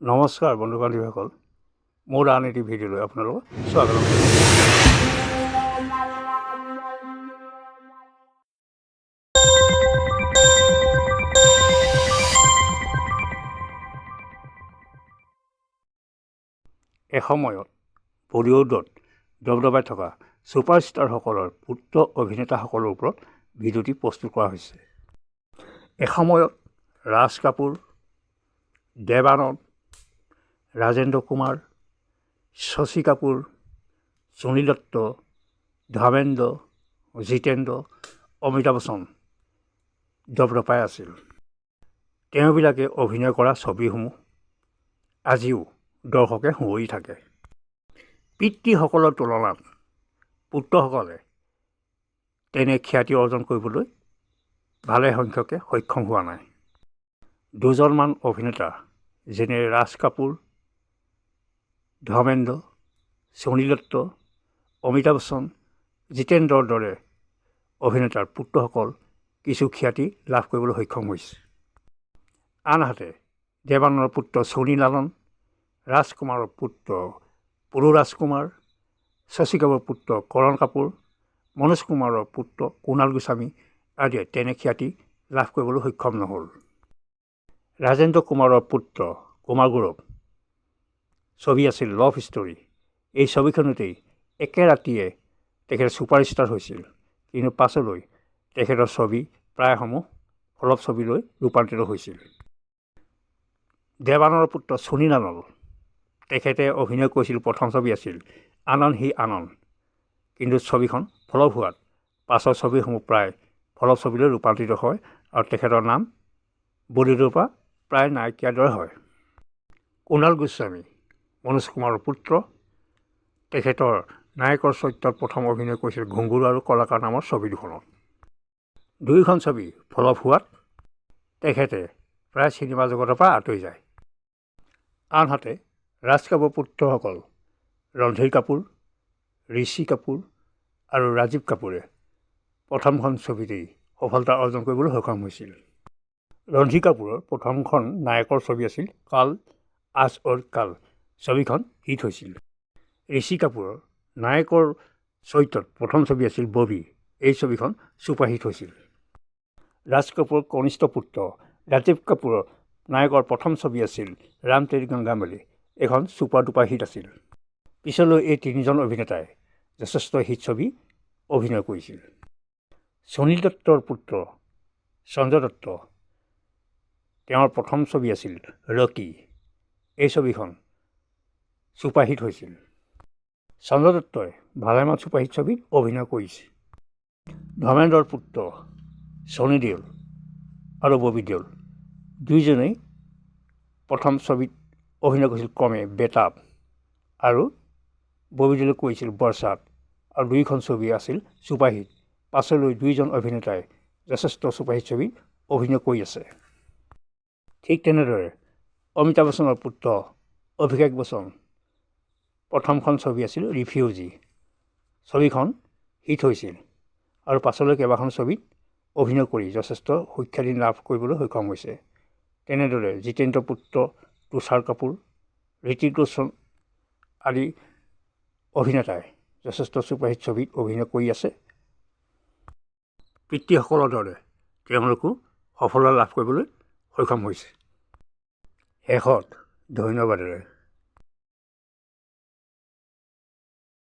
নমস্কাৰ বন্ধু বান্ধৱীসকল, মোৰ আন এটি ভিডিঅ'লৈ আপোনালোকক স্বাগতম। এসময়ত বলিউডত দবদবাই থকা ছুপাৰষ্টাৰসকলৰ পুত্ৰ অভিনেতাসকলৰ ওপৰত ভিডিঅ'টি প্ৰস্তুত কৰা হৈছে। এসময়ত ৰাজ কাপুৰ, দেৱ আনন্দ, ৰাজেন্দ্ৰ কুমাৰ, শশী কাপুৰ, সুনীল দত্ত, ধৰ্মেন্দ্ৰ, জিতেন্দ্ৰ, অমিতাভ বচ্চন দপদপাই আছিল। তেওঁবিলাকে অভিনয় কৰা ছবিসমূহ আজিও দৰ্শকে শুৱৰি থাকে। পিতৃসকলৰ তুলনাত পুত্ৰসকলে তেনে খ্যাতি অৰ্জন কৰিবলৈ ভালে সংখ্যকে সক্ষম হোৱা নাই। দুজনমান অভিনেতা যেনে ৰাজ কাপুৰ, ধৰ্মেন্দ্ৰ, সুনীল দত্ত, অমিতাভ বচ্চন, জিতেন্দ্ৰৰ দৰে অভিনেতাৰ পুত্ৰসকল কিছু খ্যাতি লাভ কৰিবলৈ সক্ষম হৈছে। আনহাতে দেৱ আনন্দৰ পুত্ৰ সুনীল আনন্দ, ৰাজকুমাৰৰ পুত্ৰ পুৰু ৰাজকুমাৰ, শশী কাপুৰৰ পুত্ৰ কৰণ কাপুৰ, মনোজ কুমাৰৰ পুত্ৰ কুণাল গোস্বামী আদিয়ে তেনে খ্যাতি লাভ কৰিবলৈ সক্ষম নহ'ল। ৰাজেন্দ্ৰ কুমাৰৰ পুত্ৰ কুমাৰ গৌৰৱ ছবি আছিল লভ ষ্টৰী। এই ছবিখনতেই একে ৰাতিয়ে তেখেত ছুপাৰষ্টাৰ হৈছিল, কিন্তু পাছলৈ তেখেতৰ ছবি প্ৰায়সমূহ ফ্লপ ছবিলৈ ৰূপান্তৰিত হৈছিল। দেৱ আনন্দৰ পুত্ৰ সুনীল আনন্দ, তেখেতে অভিনয় কৰিছিল প্ৰথম ছবি আছিল আনন্দ হি আনন্দ, কিন্তু ছবিখন ফ্লপ হোৱাত পাছৰ ছবিসমূহ প্ৰায় ফ্লপ ছবিলৈ ৰূপান্তৰিত হয় আৰু তেখেতৰ নাম বলিউডৰ পৰা প্ৰায় নাইকিয়াৰ দৰে হয়। কুণাল গোস্বামী মনোজ কুমাৰৰ পুত্ৰ, তেখেতৰ নায়কৰ চৰিত্ৰত প্ৰথম অভিনয় কৰিছিল ঘুংগুৰু আৰু কলাকাৰ নামৰ ছবি দুখনত। দুয়োখন ছবি ফ্লপ হোৱাত তেখেতে প্ৰায় চিনেমা জগতৰ পৰা আঁতৰি যায়। আনহাতে ৰাজ কাপুৰৰ পুত্ৰসকল ৰণধীৰ কাপুৰ, ঋষি কাপুৰ আৰু ৰাজীৱ কাপুৰে প্ৰথমখন ছবিতেই সফলতা অৰ্জন কৰিবলৈ সক্ষম হৈছিল। ৰণধীৰ কাপুৰৰ প্ৰথমখন নায়কৰ ছবি আছিল কাল আজ অৰ কাল, ছবিখন হিট হৈছিল। ঋষি কাপুৰৰ নায়কৰ চৰিত্ৰত প্ৰথম ছবি আছিল ববি, এই ছবিখন ছুপাৰহিট হৈছিল। ৰাজ কাপুৰৰ কনিষ্ঠ পুত্ৰ ৰাজীৱ কাপুৰৰ নায়কৰ প্ৰথম ছবি আছিল ৰাম তেৰি গংগা মেলি, এখন ছুপাৰ ডুপাৰ হিট আছিল। পিছলৈ এই তিনিজন অভিনেতাই যথেষ্ট হিট ছবি অভিনয় কৰিছিল। সুনীল দত্তৰ পুত্ৰ সঞ্জয় দত্ত, তেওঁৰ প্ৰথম ছবি আছিল ৰকী, এই ছবিখন ছুপাৰহিট হৈছিল। সঞ্জয় দত্তই ভালেমান ছুপাৰহিট ছবিত অভিনয় কৰিছে। ধৰ্মেন্দ্ৰৰ পুত্ৰ ছনী দেওল আৰু ববি দেওল দুয়োজনেই প্ৰথম ছবিত অভিনয় কৰিছিল ক্ৰমে বেতাব আৰু ববি দেওলে কৰিছিল বৰসাত, আৰু দুয়োখন ছবি আছিল ছুপাৰহিট। পাছলৈ দুয়োজন অভিনেতাই যথেষ্ট ছুপাৰহিট ছবিত অভিনয় কৰি আছে। ঠিক তেনেদৰে অমিতাভ বচ্চনৰ পুত্ৰ অভিষেক বচ্চন, প্ৰথমখন ছবি আছিল ৰিফিউজি, ছবিখন হিট হৈছিল আৰু পাছলৈ কেইবাখন ছবিত অভিনয় কৰি যথেষ্ট সুখ্যাতি লাভ কৰিবলৈ সক্ষম হৈছে। তেনেদৰে জিতেন্দ্ৰৰ পুত্ৰ তুষাৰ কাপুৰ, ঋতিক ৰোশন আদি অভিনেতাই যথেষ্ট ছুপাৰহিট ছবিত অভিনয় কৰি আছে। পিতৃসকলৰ দৰে তেওঁলোকো সফলতা লাভ কৰিবলৈ সক্ষম হৈছে। শেষত ধন্যবাদেৰে